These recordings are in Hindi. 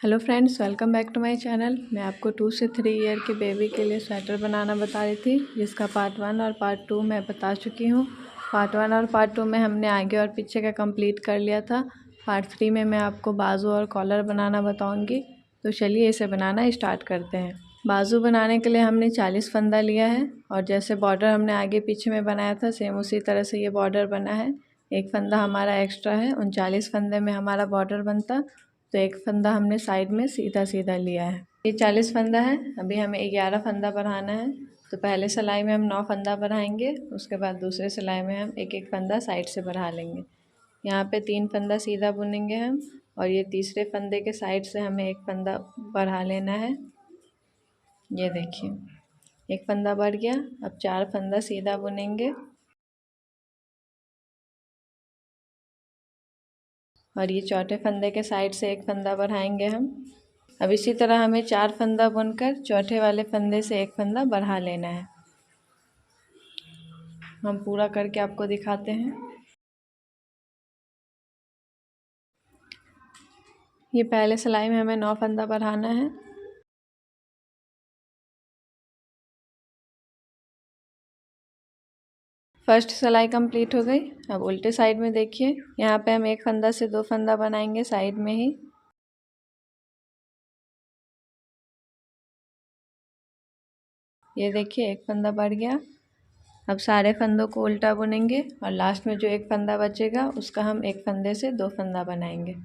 Hello friends, welcome back to my channel. मैं आपको 2 से 3 ईयर के बेबी के लिए स्वेटर बनाना बता रही थी, जिसका पार्ट 1 और पार्ट 2 मैं बता चुकी हूँ। पार्ट 1 और पार्ट 2 में हमने आगे और पीछे का कंप्लीट कर लिया था। पार्ट 3 में मैं आपको बाजू और कॉलर बनाना बताऊँगी। तो चलिए इसे बनाना स्टार्ट करते हैं। बाजू बनाने के लिए हमने 40 फंदा लिया है और जैसे बॉर्डर हमने आगे पीछे में बनाया था सेम उसी तरह से ये बॉर्डर बना है। एक फंदा हमारा एक्स्ट्रा है, 39 फंदे में हमारा बॉर्डर बनता, तो एक फंदा हमने साइड में सीधा सीधा लिया है। ये 40 फंदा है, अभी हमें 11 फंदा बढ़ाना है। तो पहले सिलाई में हम 9 फंदा बढ़ाएंगे, उसके बाद दूसरे सिलाई में हम एक एक फंदा साइड से बढ़ा लेंगे। यहाँ पे 3 फंदा सीधा बुनेंगे हम, और ये तीसरे फंदे के साइड से हमें एक फंदा बढ़ा लेना है। ये देखिए एक फंदा बढ़ गया। अब 4 फंदा सीधा बुनेंगे और ये चौथे फंदे के साइड से एक फंदा बढ़ाएंगे हम। अब इसी तरह हमें 4 फंदा बुनकर चौथे वाले फंदे से एक फंदा बढ़ा लेना है। हम पूरा करके आपको दिखाते हैं। ये पहले सिलाई में हमें 9 फंदा बढ़ाना है। फर्स्ट सिलाई कंप्लीट हो गई। अब उल्टे साइड में देखिए, यहाँ पे हम एक फंदा से 2 फंदा बनाएंगे साइड में ही। ये देखिए एक फंदा बढ़ गया। अब सारे फंदों को उल्टा बुनेंगे और लास्ट में जो एक फंदा बचेगा उसका हम एक फंदे से 2 फंदा बनाएंगे।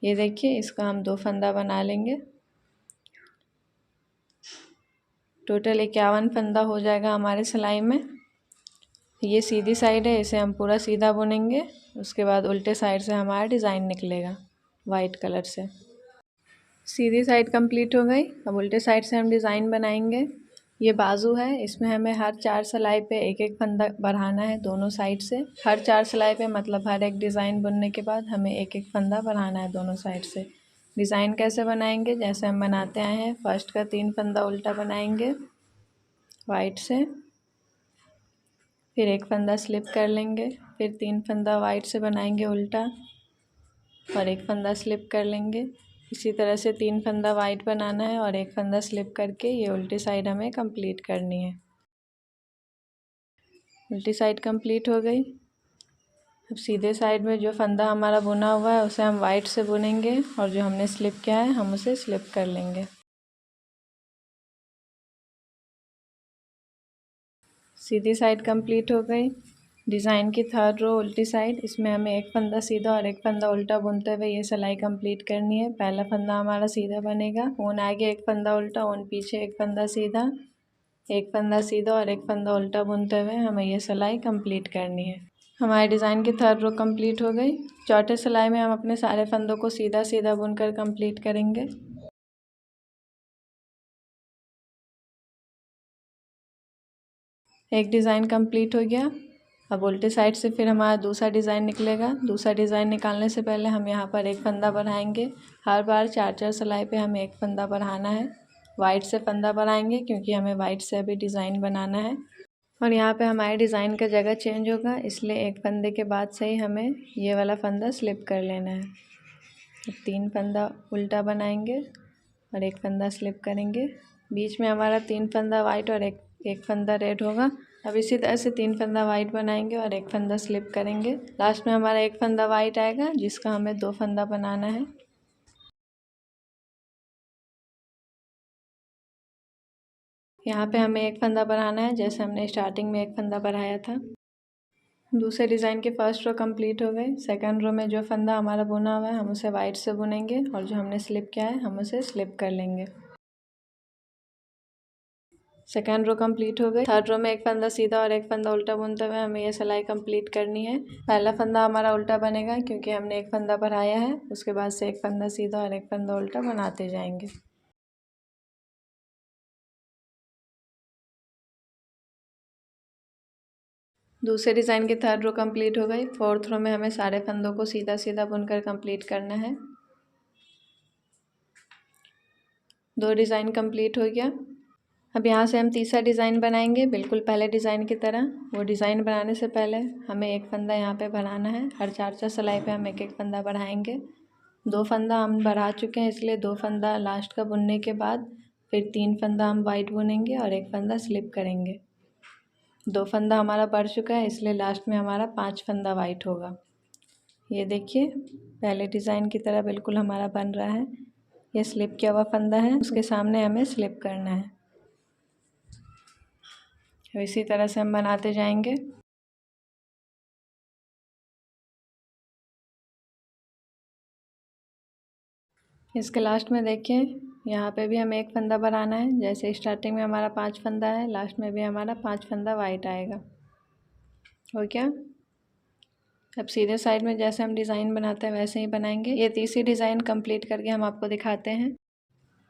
ये देखिए इसका हम 2 फंदा बना लेंगे। टोटल 51 फंदा हो जाएगा हमारे सिलाई में। ये सीधी साइड है, इसे हम पूरा सीधा बुनेंगे। उसके बाद उल्टे साइड से हमारा डिज़ाइन निकलेगा वाइट कलर से। सीधी साइड कंप्लीट हो गई। अब उल्टे साइड से हम डिज़ाइन बनाएंगे। ये बाजू है, इसमें हमें हर 4 सिलाई पे एक एक फंदा बढ़ाना है दोनों साइड से। हर 4 सिलाई पे मतलब हर एक डिज़ाइन बुनने के बाद हमें एक एक फंदा बढ़ाना है दोनों साइड से। डिज़ाइन कैसे बनाएंगे, जैसे हम बनाते आए हैं। फर्स्ट का 3 फंदा उल्टा बनाएंगे वाइट से, फिर एक फंदा स्लिप कर लेंगे, फिर 3 फंदा वाइट से बनाएंगे उल्टा और एक फंदा स्लिप कर लेंगे। इसी तरह से 3 फंदा वाइट बनाना है और एक फंदा स्लिप करके ये उल्टी साइड हमें कंप्लीट करनी है। उल्टी साइड कंप्लीट हो गई। अब सीधे साइड में जो फंदा हमारा बुना हुआ है उसे हम वाइट से बुनेंगे और जो हमने स्लिप किया है हम उसे स्लिप कर लेंगे। सीधी साइड कंप्लीट हो गई। डिज़ाइन की थर्ड रो उल्टी साइड, इसमें हमें एक फंदा सीधा और एक फंदा उल्टा बुनते हुए ये सिलाई कंप्लीट करनी है। पहला फंदा हमारा सीधा बनेगा, ऊन आगे एक फंदा उल्टा, ऊन पीछे एक फंदा सीधा, एक फंदा सीधा और एक फंदा उल्टा बुनते हुए हमें ये सिलाई कंप्लीट करनी है। हमारे डिज़ाइन की थर्ड रो कंप्लीट हो गई। चौथे सिलाई में हम अपने सारे फंदों को सीधा सीधा बुनकर कंप्लीट करेंगे। एक डिज़ाइन कंप्लीट हो गया। अब उल्टे साइड से फिर हमारा दूसरा डिज़ाइन निकलेगा। दूसरा डिज़ाइन निकालने से पहले हम यहाँ पर एक फंदा बढ़ाएंगे। हर बार 4 सिलाई पे हमें एक फंदा बढ़ाना है। वाइट से फंदा बढ़ाएंगे क्योंकि हमें वाइट से अभी डिज़ाइन बनाना है। और यहाँ पे हमारे डिज़ाइन का जगह चेंज होगा, इसलिए एक फंदे के बाद से ही हमें ये वाला फंदा स्लिप कर लेना है। 3 फंदा उल्टा बनाएंगे और एक फंदा स्लिप करेंगे। बीच में हमारा 3 फंदा वाइट और एक फंदा रेड होगा। अब इसी तरह से 3 फंदा वाइट बनाएंगे और एक फंदा स्लिप करेंगे। लास्ट में हमारा एक फंदा वाइट आएगा जिसका हमें 2 फंदा बनाना है। यहाँ पे हमें एक फंदा बढ़ाना है, जैसे हमने स्टार्टिंग में एक फंदा बढ़ाया था। दूसरे डिज़ाइन की फर्स्ट रो कंप्लीट हो गई। सेकंड रो में जो फंदा हमारा बुना हुआ है हम उसे वाइट से बुनेंगे और जो हमने स्लिप किया है हम उसे स्लिप कर लेंगे। सेकंड रो कंप्लीट हो गई। थर्ड रो में एक फंदा सीधा और एक फंदा उल्टा बुनते हुए हमें ये सिलाई कंप्लीट करनी है। पहला फंदा हमारा उल्टा बनेगा क्योंकि हमने एक फंदा बढ़ाया है। उसके बाद से एक फंदा सीधा और एक फंदा उल्टा बनाते जाएंगे। दूसरे डिज़ाइन की थर्ड रो कंप्लीट हो गई। फोर्थ रो में हमें सारे फंदों को सीधा सीधा बुनकर कंप्लीट करना है। 2 डिज़ाइन कंप्लीट हो गया। अब यहाँ से हम तीसरा डिज़ाइन बनाएंगे बिल्कुल पहले डिज़ाइन की तरह। वो डिज़ाइन बनाने से पहले हमें एक फंदा यहाँ पे बढ़ाना है। हर 4-4 सिलाई पे हम एक एक फंदा बढ़ाएंगे। 2 फंदा हम बढ़ा चुके हैं, इसलिए 2 फंदा लास्ट का बुनने के बाद फिर 3 फंदा हम वाइट बुनेंगे और एक फंदा स्लिप करेंगे। 2 फंदा हमारा बढ़ चुका है, इसलिए लास्ट में हमारा 5 फंदा वाइट होगा। ये देखिए पहले डिज़ाइन की तरह बिल्कुल हमारा बन रहा है। ये स्लिप किया हुआ फंदा है, उसके सामने हमें स्लिप करना है। इसी तरह से हम बनाते जाएंगे। इसके लास्ट में देखिए यहाँ पे भी हमें एक फंदा बनाना है। जैसे स्टार्टिंग में हमारा 5 फंदा है, लास्ट में भी हमारा 5 फंदा वाइट आएगा। हो क्या? अब सीधे साइड में जैसे हम डिज़ाइन बनाते हैं वैसे ही बनाएंगे। ये तीसरी डिज़ाइन कंप्लीट करके हम आपको दिखाते हैं।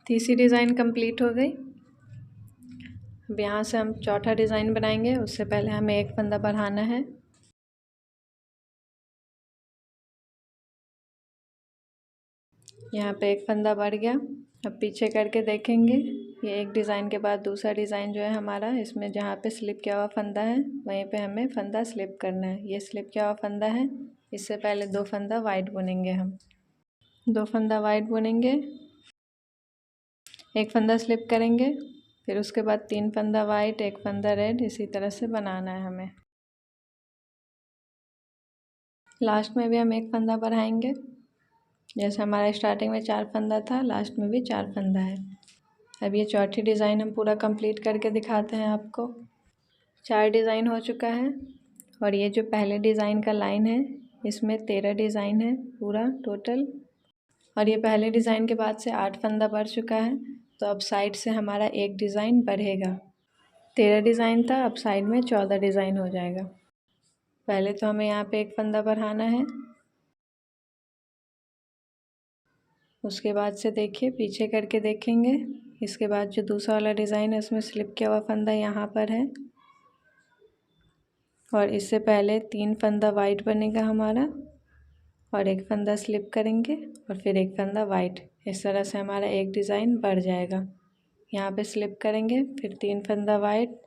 तीसरी डिज़ाइन कंप्लीट हो गई। अब यहाँ से हम चौथा डिज़ाइन बनाएंगे। उससे पहले हमें एक फंदा बढ़ाना है। यहाँ पे एक फंदा बढ़ गया। अब पीछे करके देखेंगे, ये एक डिज़ाइन के बाद दूसरा डिज़ाइन जो है हमारा, इसमें जहाँ पे स्लिप किया हुआ फंदा है वहीं पे हमें फंदा स्लिप करना है। ये स्लिप किया हुआ फंदा है, इससे पहले 2 फंदा वाइट बुनेंगे हम। 2 फंदा वाइट बुनेंगे, एक फंदा स्लिप करेंगे, फिर उसके बाद 3 फंदा वाइट, एक फंदा रेड, इसी तरह से बनाना है हमें। लास्ट में भी हम एक फंदा बढ़ाएंगे। जैसे हमारा स्टार्टिंग में 4 फंदा था, लास्ट में भी 4 फंदा है। अब ये चौथी डिज़ाइन हम पूरा कंप्लीट करके दिखाते हैं आपको। 4 डिज़ाइन हो चुका है और ये जो पहले डिज़ाइन का लाइन है इसमें 13 डिज़ाइन है पूरा टोटल। और ये पहले डिज़ाइन के बाद से 8 फंदा बढ़ चुका है, तो अब साइड से हमारा एक डिज़ाइन बढ़ेगा। 13 डिज़ाइन था, अब साइड में 14 डिज़ाइन हो जाएगा। पहले तो हमें यहाँ पे एक फंदा बढ़ाना है। उसके बाद से देखिए पीछे करके देखेंगे, इसके बाद जो दूसरा वाला डिज़ाइन है उसमें स्लिप किया हुआ फंदा यहाँ पर है और इससे पहले 3 फंदा वाइट बनेगा हमारा और एक फंदा स्लिप करेंगे और फिर एक फंदा वाइट। इस तरह से हमारा एक डिज़ाइन बढ़ जाएगा। यहाँ पे स्लिप करेंगे, फिर 3 फंदा वाइट,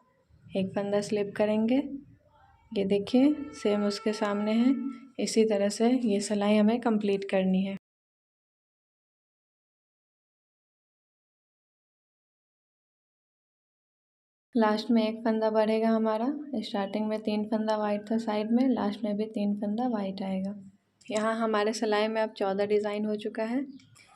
एक फंदा स्लिप करेंगे। ये देखिए सेम उसके सामने है। इसी तरह से ये सिलाई हमें कंप्लीट करनी है। लास्ट में एक फंदा बढ़ेगा हमारा। स्टार्टिंग में 3 फंदा वाइट था साइड में, लास्ट में भी 3 फंदा वाइट आएगा। यहाँ हमारे सिलाई में अब 14 डिज़ाइन हो चुका है।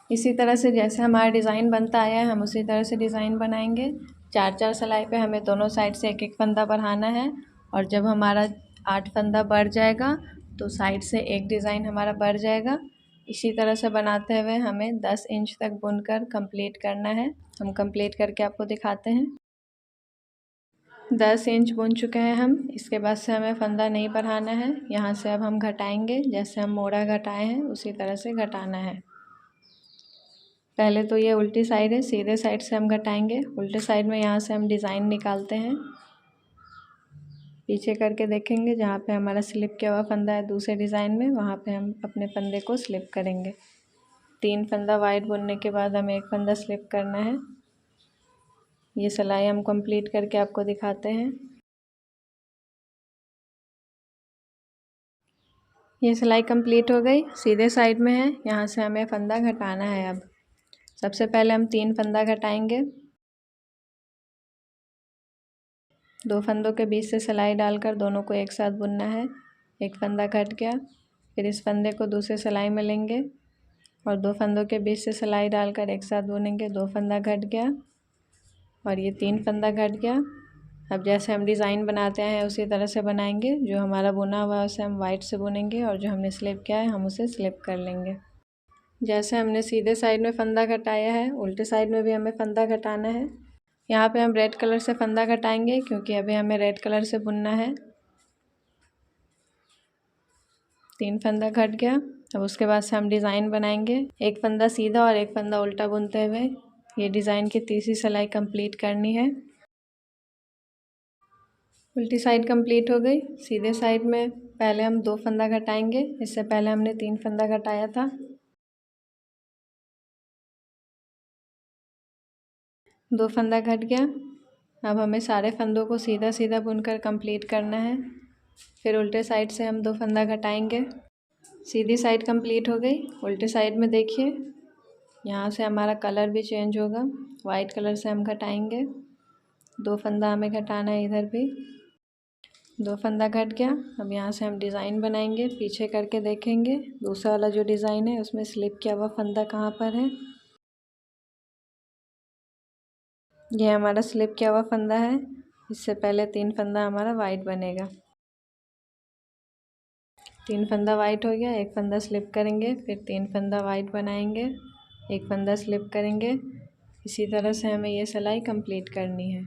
इसी तरह से जैसे हमारा डिज़ाइन बनता आया है हम उसी तरह से डिज़ाइन बनाएंगे। 4-4 सिलाई पे हमें दोनों साइड से एक एक फंदा बढ़ाना है और जब हमारा 8 फंदा बढ़ जाएगा तो साइड से एक डिज़ाइन हमारा बढ़ जाएगा। इसी तरह से बनाते हुए हमें 10 इंच तक बुनकर कंप्लीट करना है। हम कंप्लीट करके आपको दिखाते हैं। 10 इंच बुन चुके हैं हम। इसके बाद से हमें फंदा नहीं बढ़ाना है। यहाँ से अब हम घटाएंगे, जैसे हम मोड़ा घटाए हैं उसी तरह से घटाना है। पहले तो ये उल्टी साइड है, सीधे साइड से हम घटाएंगे। उल्टे साइड में यहाँ से हम डिज़ाइन निकालते हैं। पीछे करके देखेंगे, जहाँ पे हमारा स्लिप किया हुआ फंदा है दूसरे डिज़ाइन में, वहाँ पे हम अपने फंदे को स्लिप करेंगे। 3 फंदा वाइट बुनने के बाद हमें एक फंदा स्लिप करना है। ये सिलाई हम कंप्लीट करके आपको दिखाते हैं। ये सिलाई कंप्लीट हो गई, सीधे साइड में है। यहाँ से हमें फंदा घटाना है। अब सबसे पहले हम 3 फंदा घटाएंगे। 2 फंदों के बीच से सिलाई डालकर दोनों को एक साथ बुनना है। एक फंदा घट गया, फिर इस फंदे को दूसरे सिलाई में लेंगे और 2 फंदों के बीच से सिलाई डालकर एक साथ बुनेंगे। 2 फंदा घट गया और ये 3 फंदा घट गया। अब जैसे हम डिज़ाइन बनाते हैं उसी तरह से बनाएंगे। जो हमारा बुना हुआ है उसे हम वाइट से बुनेंगे और जो हमने स्लिप किया है हम उसे स्लिप कर लेंगे। जैसे हमने सीधे साइड में फंदा घटाया है, उल्टे साइड में भी हमें फंदा घटाना है। यहाँ पे हम रेड कलर से फंदा घटाएंगे क्योंकि अभी हमें रेड कलर से बुनना है। 3 फंदा घट गया। अब उसके बाद से हम डिज़ाइन बनाएंगे। एक फंदा सीधा और एक फंदा उल्टा बुनते हुए ये डिज़ाइन की तीसरी सिलाई कंप्लीट करनी है। उल्टी साइड कंप्लीट हो गई। सीधे साइड में पहले हम 2 फंदा घटाएंगे। इससे पहले हमने 3 फंदा घटाया था। 2 फंदा घट गया। अब हमें सारे फंदों को सीधा सीधा बुनकर कंप्लीट करना है। फिर उल्टे साइड से हम 2 फंदा घटाएंगे। सीधी साइड कंप्लीट हो गई। उल्टे साइड में देखिए यहाँ से हमारा कलर भी चेंज होगा। वाइट कलर से हम घटाएंगे। 2 फंदा हमें घटाना है। इधर भी 2 फंदा घट गया। अब यहाँ से हम डिज़ाइन बनाएंगे। पीछे करके देखेंगे दूसरा वाला जो डिज़ाइन है उसमें स्लिप किया हुआ फंदा कहाँ पर है। ये हमारा स्लिप किया हुआ फंदा है। इससे पहले 3 फंदा हमारा वाइट बनेगा। 3 फंदा वाइट हो गया। 1 फंदा स्लिप करेंगे, फिर 3 फंदा वाइट बनाएंगे, 1 फंदा स्लिप करेंगे। इसी तरह से हमें ये सिलाई कंप्लीट करनी है।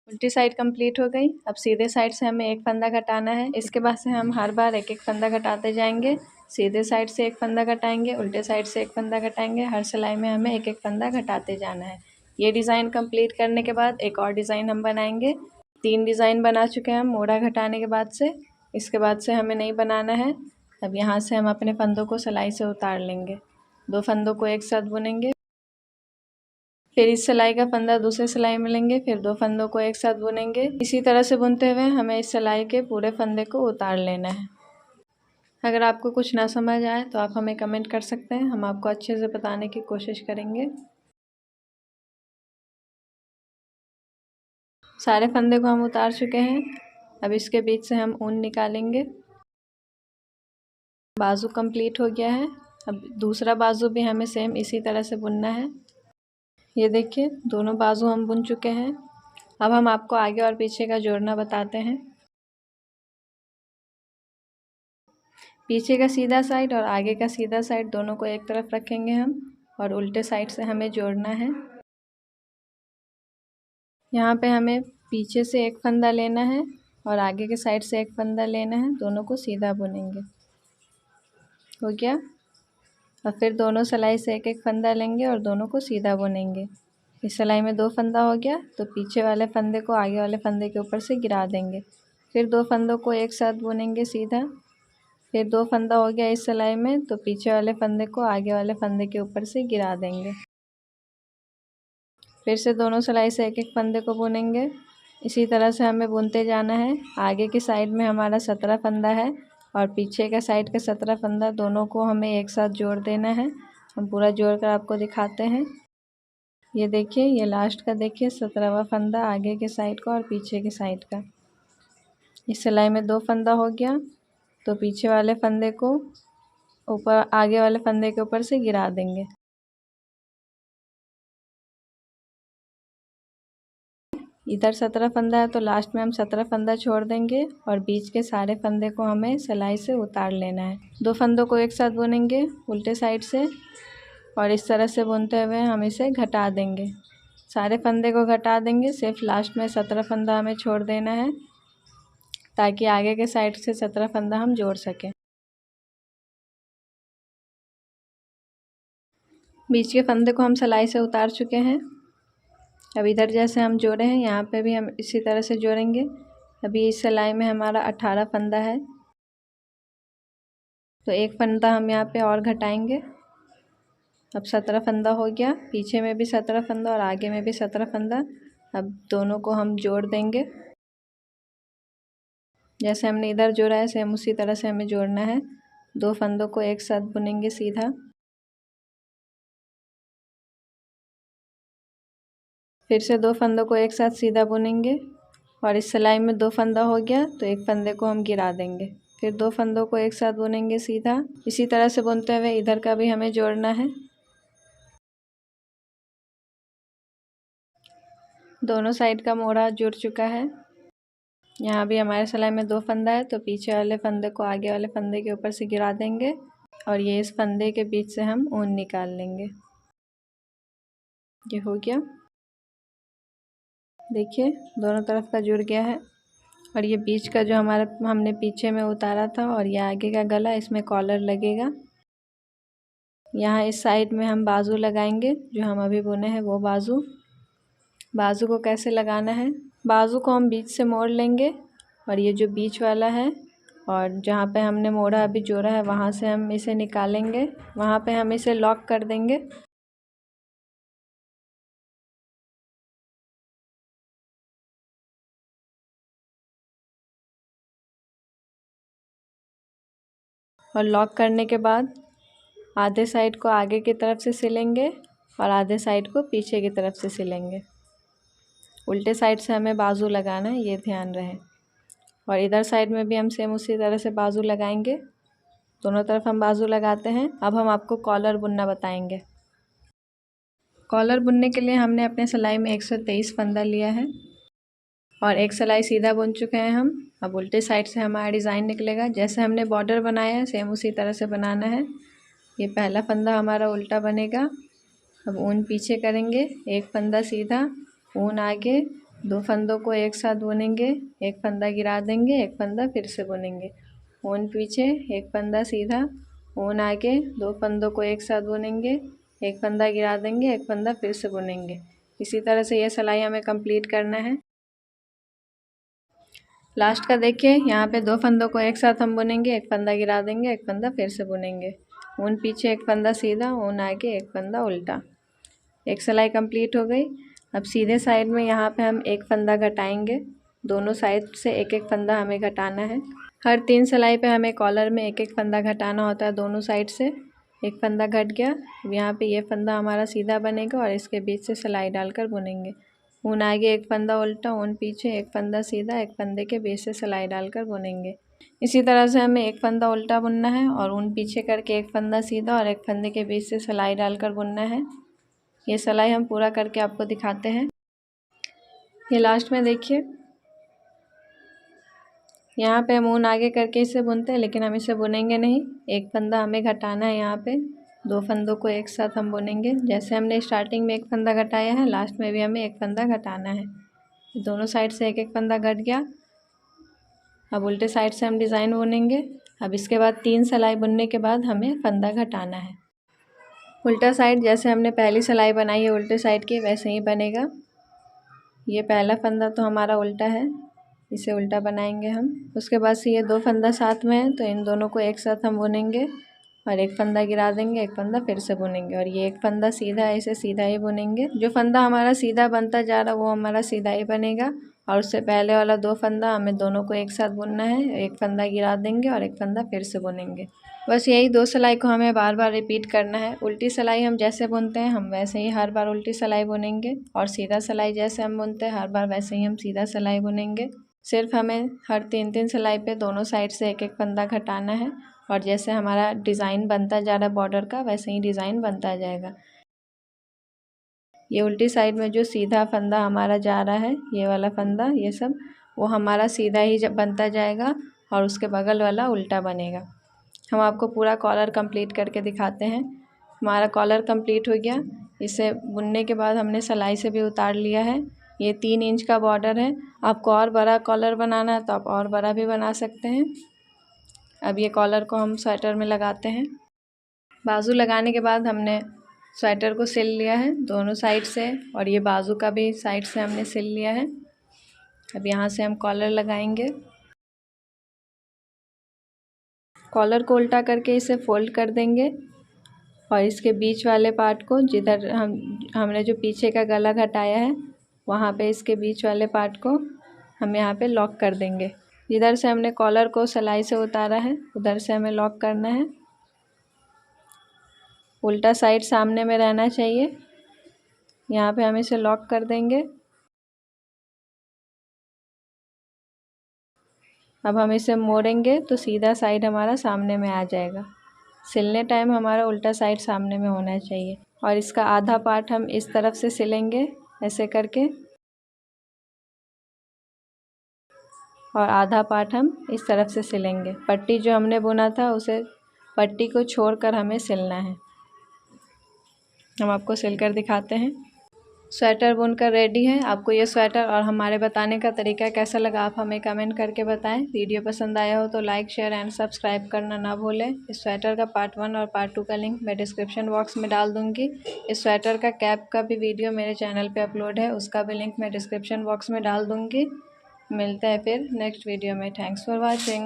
उल्टी साइड कंप्लीट हो गई। अब सीधे साइड से हमें 1 फंदा घटाना है। इसके बाद से हम हर बार 1-1 फंदा घटाते जाएंगे। सीधे साइड से 1 फंदा घटाएंगे, उल्टे साइड से 1 फंदा घटाएंगे। हर सिलाई में हमें 1-1 फंदा घटाते जाना है। ये डिज़ाइन कंप्लीट करने के बाद एक और डिज़ाइन हम बनाएंगे। 3 डिज़ाइन बना चुके हैं हम मोड़ा घटाने के बाद से। इसके बाद से हमें नहीं बनाना है। अब यहाँ से हम अपने फंदों को सिलाई से उतार लेंगे। 2 फंदों को एक साथ बुनेंगे। फिर इस सिलाई का फंदा दूसरे सिलाई में लेंगे, फिर 2 फंदों को एक साथ बुनेंगे। इसी तरह से बुनते हुए हमें इस सिलाई के पूरे फंदे को उतार लेना है। अगर आपको कुछ ना समझ आए तो आप हमें कमेंट कर सकते हैं। हम आपको अच्छे से बताने की कोशिश करेंगे। सारे फंदे को हम उतार चुके हैं। अब इसके बीच से हम ऊन निकालेंगे। बाजू कंप्लीट हो गया है। अब दूसरा बाजू भी हमें सेम इसी तरह से बुनना है। ये देखिए दोनों बाजू हम बुन चुके हैं। अब हम आपको आगे और पीछे का जोड़ना बताते हैं। पीछे का सीधा साइड और आगे का सीधा साइड दोनों को एक तरफ रखेंगे हम, और उल्टे साइड से हमें जोड़ना है। यहाँ पे हमें पीछे से 1 फंदा लेना है और आगे के साइड से 1 फंदा लेना है। दोनों को सीधा बुनेंगे। हो गया। और फिर दोनों सिलाई से 1-1 फंदा लेंगे और दोनों को सीधा बुनेंगे। इस सिलाई में 2 फंदा हो गया तो पीछे वाले फंदे को आगे वाले फंदे के ऊपर से गिरा देंगे। फिर 2 फंदों को एक साथ बुनेंगे सीधा। फिर 2 फंदा हो गया इस सिलाई में तो पीछे वाले फंदे को आगे वाले फंदे के ऊपर से गिरा देंगे। फिर से दोनों सिलाई से 1-1 फंदे को बुनेंगे। इसी तरह से हमें बुनते जाना है। आगे की साइड में हमारा 17 फंदा है और पीछे का साइड का 17 फंदा, दोनों को हमें एक साथ जोड़ देना है। हम पूरा जोड़ कर आपको दिखाते हैं। ये देखिए, ये लास्ट का देखिए 17वां फंदा आगे के साइड का और पीछे के साइड का। इस सिलाई में 2 फंदा हो गया तो पीछे वाले फंदे को ऊपर आगे वाले फंदे के ऊपर से गिरा देंगे। इधर 17 फंदा है तो लास्ट में हम 17 फंदा छोड़ देंगे और बीच के सारे फंदे को हमें सिलाई से उतार लेना है। 2 फंदों को एक साथ बुनेंगे उल्टे साइड से और इस तरह से बुनते हुए हम इसे घटा देंगे। सारे फंदे को घटा देंगे, सिर्फ लास्ट में 17 फंदा हमें छोड़ देना है ताकि आगे के साइड से 17 फंदा हम जोड़ सकें। बीच के फंदे को हम सिलाई से उतार चुके हैं। अब इधर जैसे हम जोड़े हैं यहाँ पे भी हम इसी तरह से जोड़ेंगे। अभी इस सिलाई में हमारा 18 फंदा है तो 1 फंदा हम यहाँ पे और घटाएंगे। अब 17 फंदा हो गया। पीछे में भी 17 फंदा और आगे में भी 17 फंदा। अब दोनों को हम जोड़ देंगे। जैसे हमने इधर जोड़ा है सेम उसी तरह से हमें जोड़ना है। 2 फंदों को एक साथ बुनेंगे सीधा। फिर से 2 फंदों को एक साथ सीधा बुनेंगे और इस सिलाई में 2 फंदा हो गया तो 1 फंदे को हम गिरा देंगे। फिर 2 फंदों को एक साथ बुनेंगे सीधा। इसी तरह से बुनते हुए इधर का भी हमें जोड़ना है। दोनों साइड का मोड़ा जुड़ चुका है। यहाँ भी हमारे सिलाई में 2 फंदा है तो पीछे वाले फंदे को आगे वाले फंदे के ऊपर से गिरा देंगे और ये इस फंदे के बीच से हम ऊन निकाल लेंगे। ये हो गया। देखिए दोनों तरफ का जुड़ गया है। और ये बीच का जो हमारा हमने पीछे में उतारा था और ये आगे का गला, इसमें कॉलर लगेगा। यहाँ इस साइड में हम बाजू लगाएंगे जो हम अभी बुने हैं वो बाजू। बाजू को कैसे लगाना है, बाजू को हम बीच से मोड़ लेंगे और ये जो बीच वाला है और जहाँ पे हमने मोड़ा अभी जोड़ा है वहाँ से हम इसे निकालेंगे। वहाँ पे हम इसे लॉक कर देंगे। और लॉक करने के बाद आधे साइड को आगे की तरफ से सिलेंगे और आधे साइड को पीछे की तरफ से सिलेंगे। उल्टे साइड से हमें बाजू लगाना है, ये ध्यान रहे। और इधर साइड में भी हम सेम उसी तरह से बाजू लगाएंगे। दोनों तरफ हम बाजू लगाते हैं। अब हम आपको कॉलर बुनना बताएंगे। कॉलर बुनने के लिए हमने अपने सिलाई में 123 फंदा लिया है और एक सिलाई सीधा बुन चुके हैं हम। अब उल्टे साइड से हमारा डिज़ाइन निकलेगा। जैसे हमने बॉर्डर बनाया है सेम उसी तरह से बनाना है। ये पहला फंदा हमारा उल्टा बनेगा। अब ऊन पीछे करेंगे, एक फंदा सीधा, ऊन आगे, 2 फंदों को एक साथ बुनेंगे, एक फंदा गिरा देंगे, एक फंदा फिर से बुनेंगे, ऊन पीछे, एक फंदा सीधा, ऊन आगे, 2 फंदों को एक साथ बुनेंगे, एक फंदा गिरा देंगे, एक फंदा फिर से बुनेंगे। इसी तरह से यह सिलाई हमें कंप्लीट करना है। लास्ट का देखिए, यहाँ पे 2 फंदों को एक साथ हम बुनेंगे, एक फंदा गिरा देंगे, एक फंदा फिर से बुनेंगे, ऊन पीछे, एक फंदा सीधा, ऊन आगे, एक फंदा उल्टा। एक सिलाई कंप्लीट हो गई। अब सीधे साइड में यहाँ पे हम एक फंदा घटाएंगे। दोनों साइड से एक एक फंदा हमें घटाना है। हर 3 सिलाई पे हमें कॉलर में एक एक फंदा घटाना होता है दोनों साइड से। एक फंदा घट गया। अब यहाँ पे ये फंदा हमारा सीधा बनेगा और इसके बीच से सिलाई डालकर बुनेंगे। ऊन आगे, एक फंदा उल्टा, ऊन पीछे, एक फंदा सीधा, एक फंदे के बीच से सिलाई डालकर बुनेंगे। इसी तरह से हमें एक फंदा उल्टा बुनना है और ऊन पीछे करके एक फंदा सीधा और एक फंदे के बीच से सिलाई डालकर बुनना है। ये सिलाई हम पूरा करके आपको दिखाते हैं। ये लास्ट में देखिए, यहाँ पे हम ऊन आगे करके इसे बुनते हैं, लेकिन हम इसे बुनेंगे नहीं। एक फंदा हमें घटाना है। यहाँ पे 2 फंदों को एक साथ हम बुनेंगे। जैसे हमने स्टार्टिंग में एक फंदा घटाया है, लास्ट में भी हमें एक फंदा घटाना है। दोनों साइड से एक एक फंदा घट गया। अब उल्टे साइड से हम डिज़ाइन बुनेंगे। अब इसके बाद 3 सिलाई बुनने के बाद हमें फंदा घटाना है। उल्टा साइड जैसे हमने पहली सिलाई बनाई है उल्टे साइड की, वैसे ही बनेगा। ये पहला फंदा तो हमारा उल्टा है, इसे उल्टा बनाएंगे हम। उसके बाद से ये 2 फंदा साथ में है, तो इन दोनों को एक साथ हम बुनेंगे और एक फंदा गिरा देंगे, एक फंदा फिर से बुनेंगे। और ये एक फंदा सीधा है, इसे सीधा ही बुनेंगे। जो फंदा हमारा सीधा बनता जा रहा है वो हमारा सीधा ही बनेगा। और उससे पहले वाला 2 फंदा हमें दोनों को एक साथ बुनना है। एक फंदा गिरा देंगे और एक फंदा फिर से बुनेंगे। बस यही 2 सिलाई को हमें बार बार रिपीट करना है। उल्टी सिलाई हम जैसे बुनते हैं हम वैसे ही हर बार उल्टी सिलाई बुनेंगे, और सीधा सिलाई जैसे हम बुनते हैं हर बार वैसे ही हम सीधा सिलाई बुनेंगे। सिर्फ हमें हर 3-3 सिलाई पे दोनों साइड से एक एक फंदा घटाना है। और जैसे हमारा डिज़ाइन बनता जा रहा है बॉर्डर का, वैसे ही डिज़ाइन बनता जाएगा। ये उल्टी साइड में जो सीधा फंदा हमारा जा रहा है, ये वाला फंदा, ये सब वो हमारा सीधा ही जब बनता जाएगा और उसके बगल वाला उल्टा बनेगा। हम आपको पूरा कॉलर कंप्लीट करके दिखाते हैं। हमारा कॉलर कंप्लीट हो गया। इसे बुनने के बाद हमने सिलाई से भी उतार लिया है। ये 3 इंच का बॉर्डर है। आपको और बड़ा कॉलर बनाना है तो आप और बड़ा भी बना सकते हैं। अब ये कॉलर को हम स्वेटर में लगाते हैं। बाजू लगाने के बाद हमने स्वेटर को सिल लिया है दोनों साइड से, और ये बाजू का भी साइड से हमने सिल लिया है। अब यहाँ से हम कॉलर लगाएंगे। कॉलर को उल्टा करके इसे फोल्ड कर देंगे और इसके बीच वाले पार्ट को, जिधर हमने जो पीछे का गला घटाया है वहाँ पे इसके बीच वाले पार्ट को हम यहाँ पे लॉक कर देंगे। जिधर से हमने कॉलर को सिलाई से उतारा है उधर से हमें लॉक करना है। उल्टा साइड सामने में रहना चाहिए। यहाँ पे हम इसे लॉक कर देंगे। अब हम इसे मोड़ेंगे तो सीधा साइड हमारा सामने में आ जाएगा। सिलने टाइम हमारा उल्टा साइड सामने में होना चाहिए। और इसका आधा पार्ट हम इस तरफ से सिलेंगे ऐसे करके, और आधा पार्ट हम इस तरफ से सिलेंगे। पट्टी जो हमने बुना था उसे पट्टी को छोड़कर हमें सिलना है। हम आपको सिलकर दिखाते हैं। स्वेटर बुनकर रेडी है। आपको ये स्वेटर और हमारे बताने का तरीका कैसा लगा आप हमें कमेंट करके बताएं। वीडियो पसंद आया हो तो लाइक, शेयर एंड सब्सक्राइब करना ना भूलें। इस स्वेटर का पार्ट 1 और पार्ट 2 का लिंक मैं डिस्क्रिप्शन बॉक्स में डाल दूँगी। इस स्वेटर का कैप का भी वीडियो मेरे चैनल पर अपलोड है, उसका भी लिंक मैं डिस्क्रिप्शन बॉक्स में डाल दूँगी। मिलते हैं फिर नेक्स्ट वीडियो में। Thanks for watching.